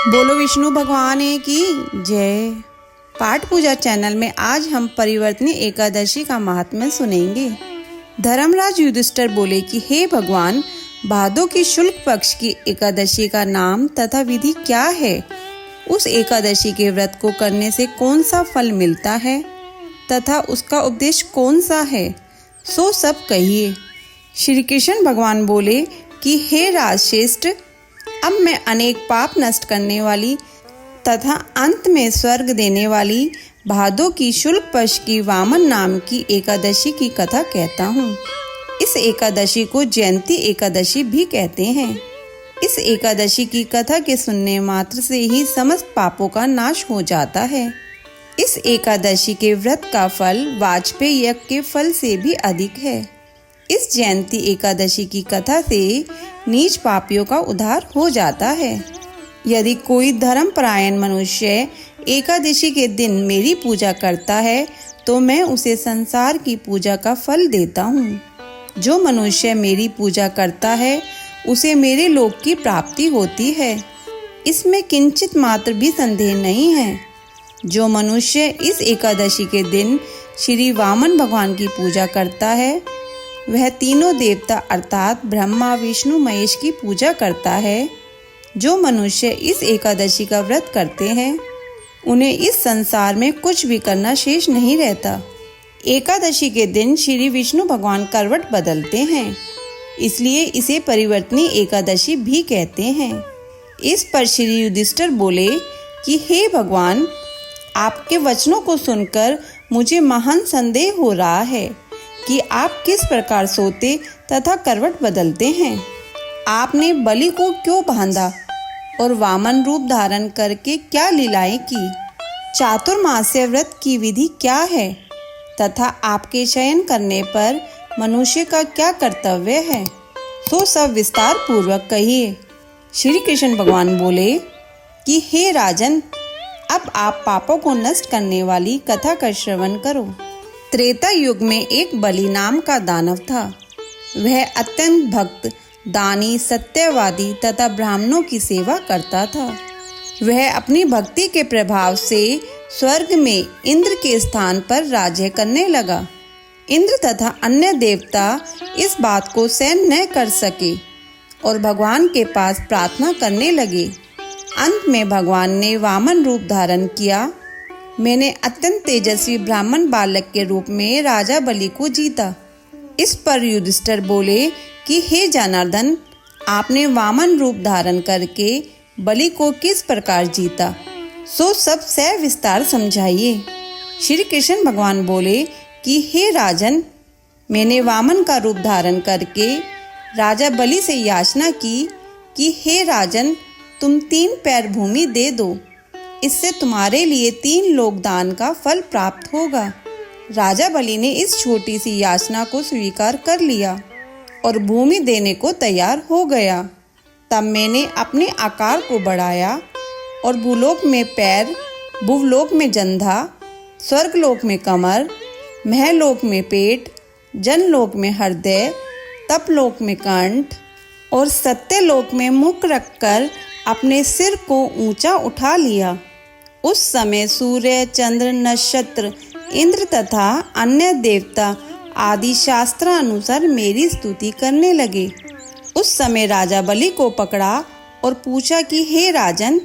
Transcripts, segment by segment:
बोलो विष्णु भगवान की जय। पाठ पूजा चैनल में आज हम परिवर्तनी एकादशी का महात्म्य सुनेंगे। धर्मराज युधिष्ठिर बोले कि हे भगवान, भादों की शुक्ल पक्ष की एकादशी का नाम तथा विधि क्या है? उस एकादशी के व्रत को करने से कौन सा फल मिलता है तथा उसका उद्देश्य कौन सा है, सो सब कहिए। श्री कृष्ण भगवान बोले कि हे राजश्रेष्ठ, अब मैं अनेक पाप नष्ट करने वाली तथा अंत में स्वर्ग देने वाली भादों की शुक्ल पक्ष की वामन नाम की एकादशी की कथा कहता हूँ। इस एकादशी को जयंती एकादशी भी कहते हैं। इस एकादशी की कथा के सुनने मात्र से ही समस्त पापों का नाश हो जाता है। इस एकादशी के व्रत का फल वाजपेयी यज्ञ के फल से भी अधिक है। इस जयंती एकादशी की कथा से नीच पापियों का उद्धार हो जाता है। यदि कोई धर्मपरायण मनुष्य एकादशी के दिन मेरी पूजा करता है तो मैं उसे संसार की पूजा का फल देता हूँ। जो मनुष्य मेरी पूजा करता है उसे मेरे लोक की प्राप्ति होती है, इसमें किंचित मात्र भी संदेह नहीं है। जो मनुष्य इस एकादशी के दिन श्री वामन भगवान की पूजा करता है वह तीनों देवता अर्थात ब्रह्मा विष्णु महेश की पूजा करता है। जो मनुष्य इस एकादशी का व्रत करते हैं उन्हें इस संसार में कुछ भी करना शेष नहीं रहता। एकादशी के दिन श्री विष्णु भगवान करवट बदलते हैं, इसलिए इसे परिवर्तनी एकादशी भी कहते हैं। इस पर श्री युधिष्ठिर बोले कि हे भगवान, आपके वचनों को सुनकर मुझे महान संदेह हो रहा है कि आप किस प्रकार सोते तथा करवट बदलते हैं। आपने बलि को क्यों बांधा और वामन रूप धारण करके क्या लीलाएं की? चातुर्मास्य व्रत की विधि क्या है तथा आपके शयन करने पर मनुष्य का क्या कर्तव्य है, सो सब विस्तार पूर्वक कहिए। श्री कृष्ण भगवान बोले कि हे राजन, अब आप पापों को नष्ट करने वाली कथा का श्रवण करो। त्रेता युग में एक बलि नाम का दानव था। वह अत्यंत भक्त, दानी, सत्यवादी तथा ब्राह्मणों की सेवा करता था। वह अपनी भक्ति के प्रभाव से स्वर्ग में इंद्र के स्थान पर राज्य करने लगा। इंद्र तथा अन्य देवता इस बात को सहन न कर सके और भगवान के पास प्रार्थना करने लगे। अंत में भगवान ने वामन रूप धारण किया। मैंने अत्यंत तेजस्वी ब्राह्मण बालक के रूप में राजा बलि को जीता। इस पर युधिष्ठिर बोले कि हे जनार्दन, आपने वामन रूप धारण करके बलि को किस प्रकार जीता, सो सब सविस्तार समझाइए। श्री कृष्ण भगवान बोले कि हे राजन, मैंने वामन का रूप धारण करके राजा बलि से याचना की कि हे राजन, तुम 3 पैर भूमि दे दो, इससे तुम्हारे लिए 3 लोकदान का फल प्राप्त होगा। राजा बलि ने इस छोटी सी याचना को स्वीकार कर लिया और भूमि देने को तैयार हो गया। तब मैंने अपने आकार को बढ़ाया और भूलोक में पैर, भुवलोक में जंघा, स्वर्गलोक में कमर, महलोक में पेट, जनलोक में हृदय, तपलोक में कंठ और सत्यलोक में मुख रखकर अपने सिर को ऊंचा उठा लिया। उस समय सूर्य, चंद्र, नक्षत्र, इंद्र तथा अन्य देवता आदि शास्त्रानुसार मेरी स्तुति करने लगे। उस समय राजा बलि को पकड़ा और पूछा कि हे राजन,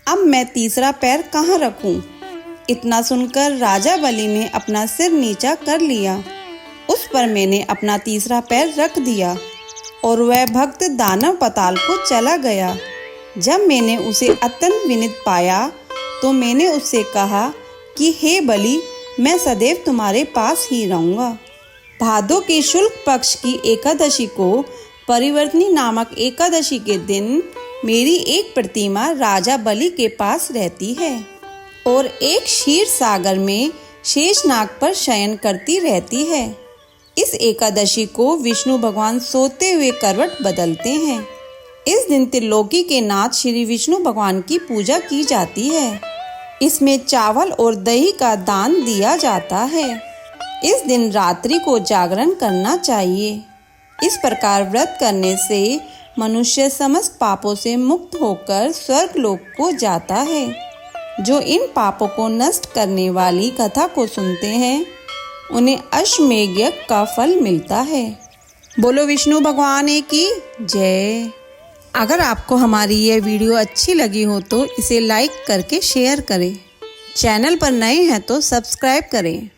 अब मैं तीसरा पैर कहाँ रखूं? इतना सुनकर राजा बलि ने अपना सिर नीचा कर लिया। उस पर मैंने अपना तीसरा पैर रख दिया और वह भक्त दानव पाताल को चला गया। जब मैंने उसे अत्यंत विनीत पाया तो मैंने उससे कहा कि हे बलि, मैं सदैव तुम्हारे पास ही रहूँगा। भादों के शुक्ल पक्ष की एकादशी को परिवर्तनी नामक एकादशी के दिन मेरी एक प्रतिमा राजा बलि के पास रहती है और एक क्षीर सागर में शेषनाग पर शयन करती रहती है। इस एकादशी को विष्णु भगवान सोते हुए करवट बदलते हैं। इस दिन त्रिलोकी के नाथ श्री विष्णु भगवान की पूजा की जाती है। इसमें चावल और दही का दान दिया जाता है। इस दिन रात्रि को जागरण करना चाहिए। इस प्रकार व्रत करने से मनुष्य समस्त पापों से मुक्त होकर स्वर्ग लोक को जाता है। जो इन पापों को नष्ट करने वाली कथा को सुनते हैं उन्हें अश्वमेध यज्ञ का फल मिलता है। बोलो विष्णु भगवान की जय। अगर आपको हमारी यह वीडियो अच्छी लगी हो तो इसे लाइक करके शेयर करें। चैनल पर नए हैं तो सब्सक्राइब करें।